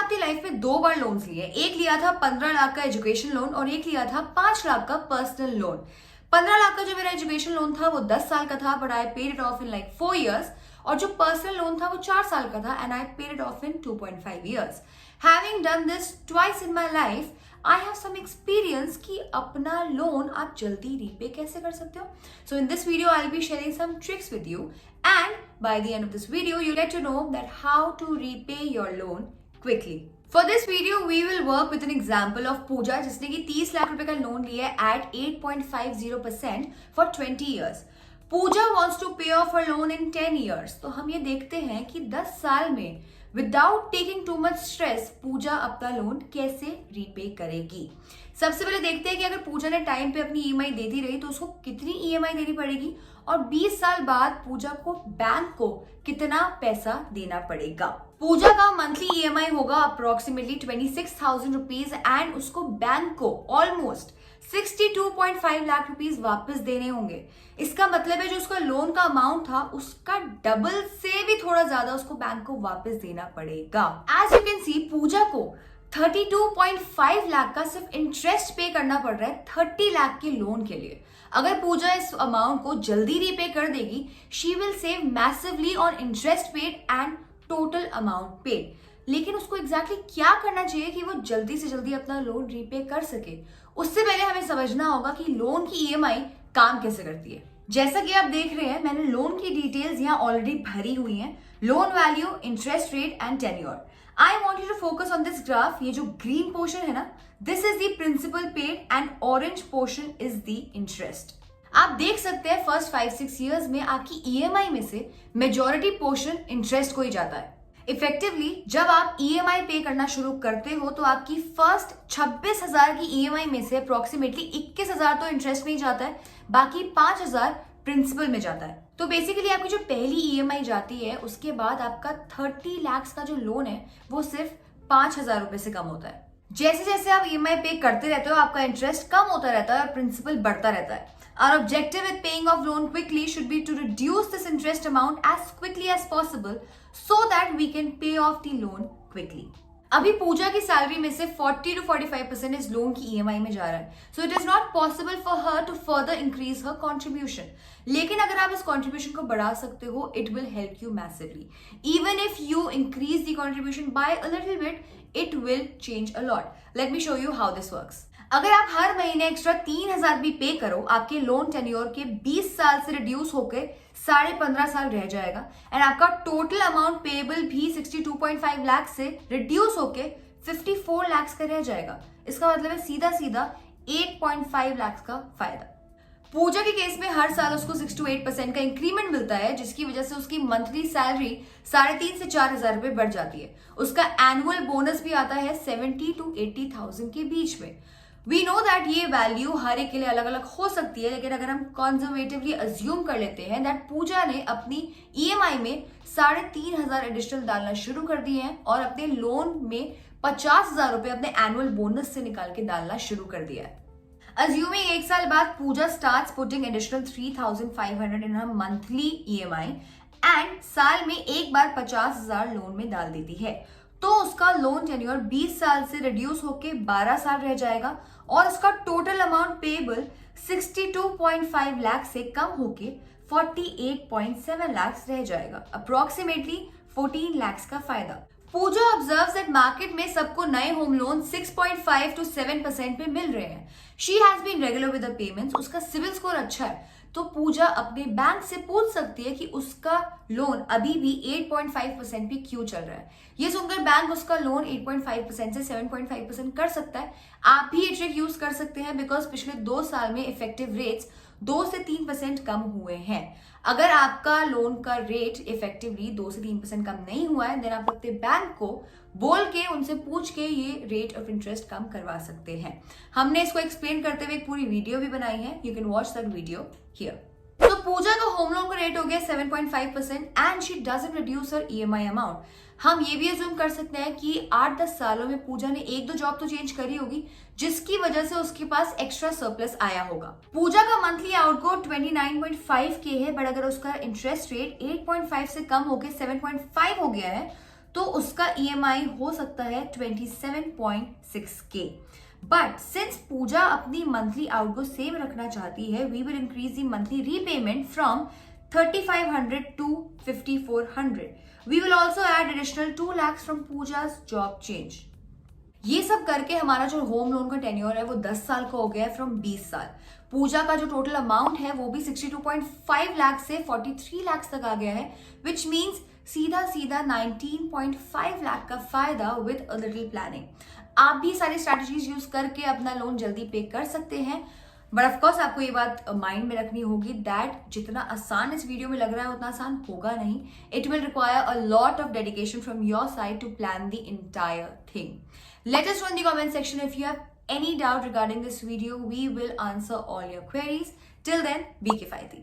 अपनी लाइफ में 2 बार लोन्स लिए। एक लिया था 15 लाख का एजुकेशन लोन और एक लिया था 5 लाख का पर्सनल लोन। 15 लाख का जो मेरा एजुकेशन लोन था वो 10 साल का था, but I paid it off in like 4 years। और जो पर्सनल लोन था वो 4 साल का था and I paid it off in 2.5 years। Having done this twice in my life, I have some experience कि अपना लोन आप जल्दी रीपे कैसे कर सकते हो। So in this video I will be sharing some tricks with you and by the end of this video you get to know that how to repay your loan quickly. For this video we will work with an example of Pooja जिसने कि 30 लाख रुपए का loan लिया है at 8.50% for 20 years. Pooja wants to pay off her loan in 10 years. तो हम ये देखते हैं कि 10 साल में without taking too much stress Pooja अपना लोन कैसे रीपे करेगी। सबसे पहले देखते हैं कि अगर पूजा ने टाइम पे अपनी ईएमआई देती रही तो उसको कितनी ईएमआई देनी पड़ेगी और 20 साल बाद पूजा को बैंक को कितना पैसा देना पड़ेगा। पूजा का मंथली ईएमआई होगा अप्रोक्सीमेटली 26,000 रुपीज एंड उसको बैंक को ऑलमोस्ट 62.5 लाख रुपीज वापस देने होंगे। इसका मतलब है जो उसका लोन का अमाउंट था उसका डबल से भी थोड़ा ज्यादा उसको बैंक को वापस देना पड़ेगा। एज यू कैन सी पूजा को 32.5 लाख का सिर्फ इंटरेस्ट पे करना पड़ रहा है 30 लाख के लोन के लिए। अगर पूजा इस अमाउंट को जल्दी रीपे कर देगी, she will save massively on interest paid and total amount paid. लेकिन उसको एग्जैक्टली क्या करना चाहिए कि वो जल्दी से जल्दी अपना लोन रीपे कर सके, उससे पहले हमें समझना होगा कि लोन की ईएमआई काम कैसे करती है। जैसा कि आप देख रहे हैं मैंने लोन की डिटेल्स यहाँ ऑलरेडी भरी हुई हैं, loan value, interest rate and tenure. I want you to focus on this graph। ये जो ग्रीन पोर्शन है ना, this is the principal paid and orange portion is the interest। आप देख सकते हैं फर्स्ट 5-6 years में आपकी ईएमआई में से मेजॉरिटी पोर्शन इंटरेस्ट को ही जाता है। इफेक्टिवली जब आप ईएमआई पे करना शुरू करते हो तो आपकी फर्स्ट 26,000 की ईएमआई में से अप्रोक्सीमेटली 21,000 तो इंटरेस्ट में ही जाता है, बाकी 5,000 प्रिंसिपल में जाता है। तो बेसिकली आपकी जो पहली ईएमआई जाती है उसके बाद आपका 30 लाख का जो लोन है वो सिर्फ 5,000 रुपए से कम होता है। जैसे जैसे आप ईएमआई पे करते रहते हो आपका इंटरेस्ट कम होता रहता है और प्रिंसिपल बढ़ता रहता है। Our objective with paying off loan quickly should be to reduce this interest amount as quickly as possible so that we can pay off the loan quickly। अभी पूजा की सैलरी में से 40 to 45% इस लोन की EMI में जा रहा है, so it is not possible for her to further increase her contribution. लेकिन अगर आप इस कॉन्ट्रीब्यूशन को बढ़ा सकते हो it will help you massively. Even if you increase the contribution by a little bit it will change a lot. Let me show you how this works. अगर आप हर महीने एक्स्ट्रा 3,000 भी पे करो आपके लोन टेन्योर के 20 साल से रिड्यूस होकर 15.5 साल रह जाएगा एंड आपका टोटल अमाउंट पेएबल भी 62.5 लाख से रिड्यूस होकर 54 लाख का रह जाएगा। इसका मतलब है सीधा सीधा 8.5 लाख का फायदा। पूजा के केस में हर साल उसको 6 to 8% का इंक्रीमेंट मिलता है जिसकी वजह से उसकी मंथली सैलरी 3,500 से 4,000 रुपए बढ़ जाती है। उसका एनुअल बोनस भी आता है 70 to 80,000 के बीच में। वी नो दैट ये वैल्यू हर एक के लिए अलग अलग हो सकती है, लेकिन अगर हम कंजर्वेटिवली अज्यूम कर लेते हैं दैट पूजा ने अपनी ईएमआई में 3,500 एडिशनल डालना शुरू कर दिए हैं और अपने लोन में 50,000 रुपए अपने एनुअल बोनस से निकाल के डालना शुरू कर दिया है। अज्यूमिंग 1 साल बाद Pooja starts putting additional 3,500 in her monthly EMI and साल में एक बार 50,000 लोन में डाल देती है तो उसका लोन टेन्योर 20 साल से रिड्यूस होके 12 साल रह जाएगा और उसका टोटल अमाउंट पेएबल 62.5 लाख से कम होके 48.7 लाख रह जाएगा। अप्रोक्सीमेटली 14 लाख का फायदा। पूजा ऑब्जर्व्स दैट मार्केट में सबको नए होम लोन 6.5 to 7% पे मिल रहे हैं। She has been regular with the payments, उसका सिविल स्कोर अच्छा है तो पूजा अपने बैंक से पूछ सकती है कि उसका लोन अभी भी 8.5% पे क्यों चल रहा है। ये सुनकर बैंक उसका लोन 8.5% से 7.5% कर सकता है। आप भी ये ट्रिक यूज कर सकते हैं बिकॉज पिछले 2 साल में इफेक्टिव रेट्स 2 से 3% कम हुए हैं। अगर आपका लोन का रेट इफेक्टिवली 2 से 3% कम नहीं हुआ है देन आप अपने बैंक को बोल के उनसे पूछ के ये रेट ऑफ इंटरेस्ट कम करवा सकते हैं। हमने इसको एक्सप्लेन करते हुए एक पूरी वीडियो भी बनाई है, you can watch that video here. तो पूजा का होम लोन का रेट हो गया 7.5% and she doesn't reduce her EMI amount. हम ये भी अज्यूम कर सकते हैं कि 8-10 सालों में पूजा ने 1-2 जॉब तो चेंज करी होगी जिसकी वजह से उसके पास एक्स्ट्रा सरप्लस आया होगा। पूजा का मंथली आउटगो 29.5K है, बट अगर उसका इंटरेस्ट रेट 8.5 से कम होकर 7.5 हो गया है तो उसका EMI हो सकता है 27.6K। बट सिंस पूजा अपनी मंथली आउटगो सेम रखना चाहती है, we will increase the monthly repayment from 3500 to 5400। We will also add additional 2 lakhs from Pooja's job change. ये सब करके हमारा जो होम लोन का टेन्योर है वो 10 साल का हो गया है फ्रॉम 20 साल। पूजा का जो टोटल अमाउंट है वो भी 62.5 लाख से 43 लाख तक आ गया है, विच मीन्स सीधा सीधा 19.5 लाख का फायदा विद अ लिटिल प्लानिंग। आप भी सारी स्ट्रैटेजीज यूज करके अपना लोन जल्दी पे कर सकते हैं। बट ऑफकोर्स आपको ये बात माइंड में रखनी होगी दैट जितना आसान इस वीडियो में लग रहा है उतना आसान होगा नहीं। It will require a lot of dedication from your side to plan the entire thing. Let us know in the comment section if you have any doubt regarding this video. We will answer all your queries. Till then, be kifayati.